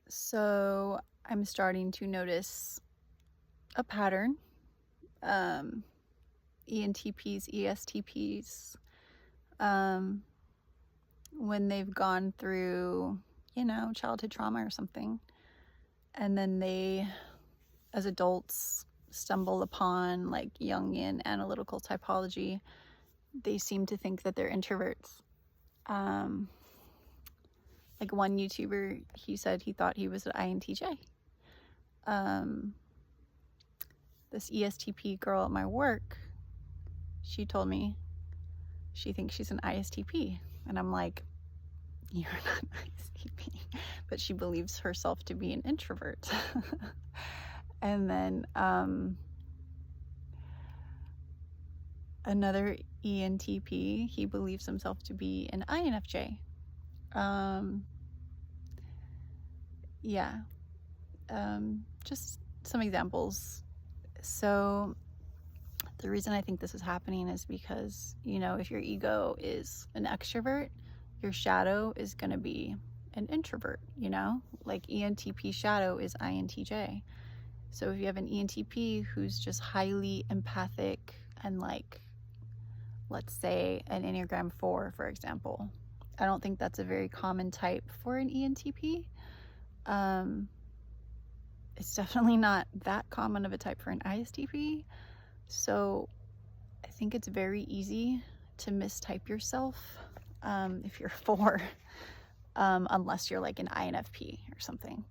So I'm starting to notice a pattern. ENTPs, ESTPs, when they've gone through, childhood trauma or something, and then they, as adults, stumble upon like Jungian analytical typology, they seem to think that they're introverts. Like one YouTuber, he said he thought he was an INTJ. This ESTP girl at my work, she told me she thinks she's an ISTP. And I'm like, you're not an ISTP. But she believes herself to be an introvert. And then another ENTP, he believes himself to be an INFJ. Just some examples. So the reason I think this is happening is because, if your ego is an extrovert, your shadow is going to be an introvert, like ENTP shadow is INTJ. So if you have an ENTP who's just highly empathic and like, let's say an Enneagram 4, for example, I don't think that's a very common type for an ENTP. It's definitely not that common of a type for an ISTP. So I think it's very easy to mistype yourself if you're 4, unless you're like an INFP or something.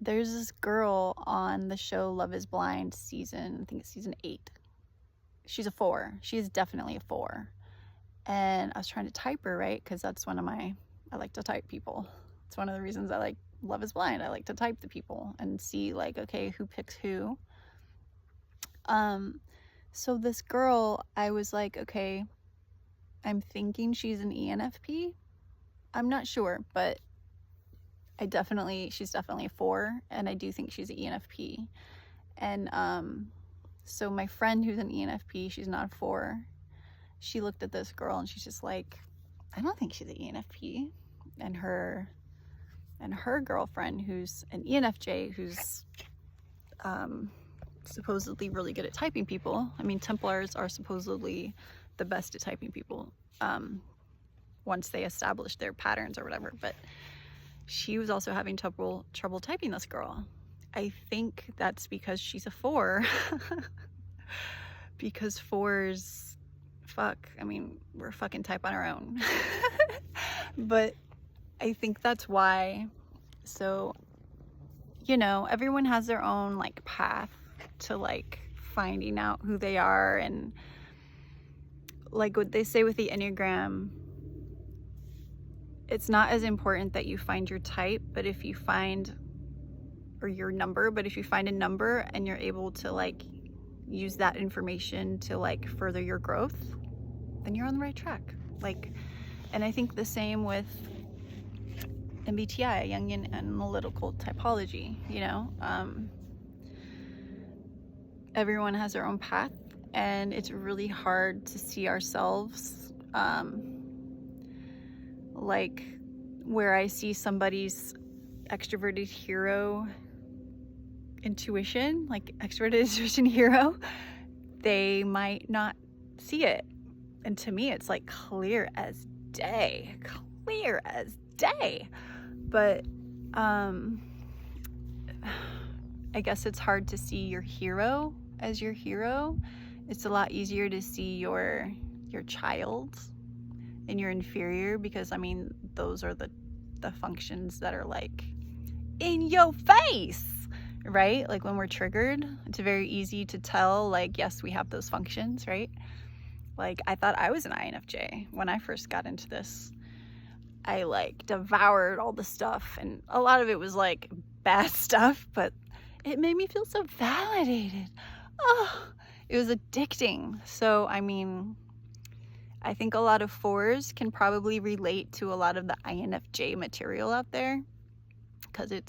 There's this girl on the show Love is Blind season, I think it's season 8. She's a 4. She's definitely a 4. And I was trying to type her, right? Because that's I like to type people. It's one of the reasons I like Love is Blind. I like to type the people and see like, okay, who picks who. So this girl, I was like, okay, I'm thinking she's an ENFP. I'm not sure, but she's definitely a 4, and I do think she's an ENFP. And so my friend who's an ENFP, she's not a 4, she looked at this girl and she's just like, I don't think she's an ENFP. And her girlfriend, who's an ENFJ, who's supposedly really good at typing people. I mean, Templars are supposedly the best at typing people once they establish their patterns or whatever, but she was also having trouble typing this girl. I think that's because she's a 4. Because 4s, we're fucking type on our own. But I think that's why. So, everyone has their own like path to like finding out who they are. And like what they say with the Enneagram, it's not as important that you find your type, but if you find, or your number, but if you find a number and you're able to like use that information to like further your growth, then you're on the right track. Like, and I think the same with MBTI, Jungian analytical typology, everyone has their own path, and it's really hard to see ourselves, like where I see somebody's extroverted hero intuition, like extroverted intuition hero, they might not see it. And to me, it's like clear as day. But I guess it's hard to see your hero as your hero. It's a lot easier to see your child and your inferior, because those are the functions that are like in your face, right? Like when we're triggered, it's very easy to tell, like, yes, we have those functions, right? Like, I thought I was an INFJ when I first got into this. I like devoured all the stuff, and a lot of it was like bad stuff, but it made me feel so validated. Oh, it was addicting. So, I think a lot of 4s can probably relate to a lot of the INFJ material out there, because it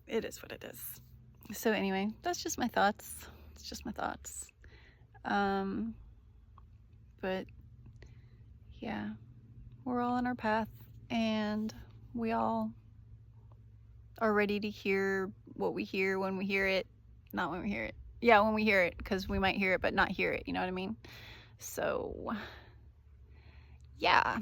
is what it is. So anyway, that's just my thoughts. It's just my thoughts. But yeah, we're all on our path, and we all are ready to hear what we hear when we hear it. Not when we hear it. Yeah, when we hear it, because we might hear it but not hear it, you know what I mean? So, yeah.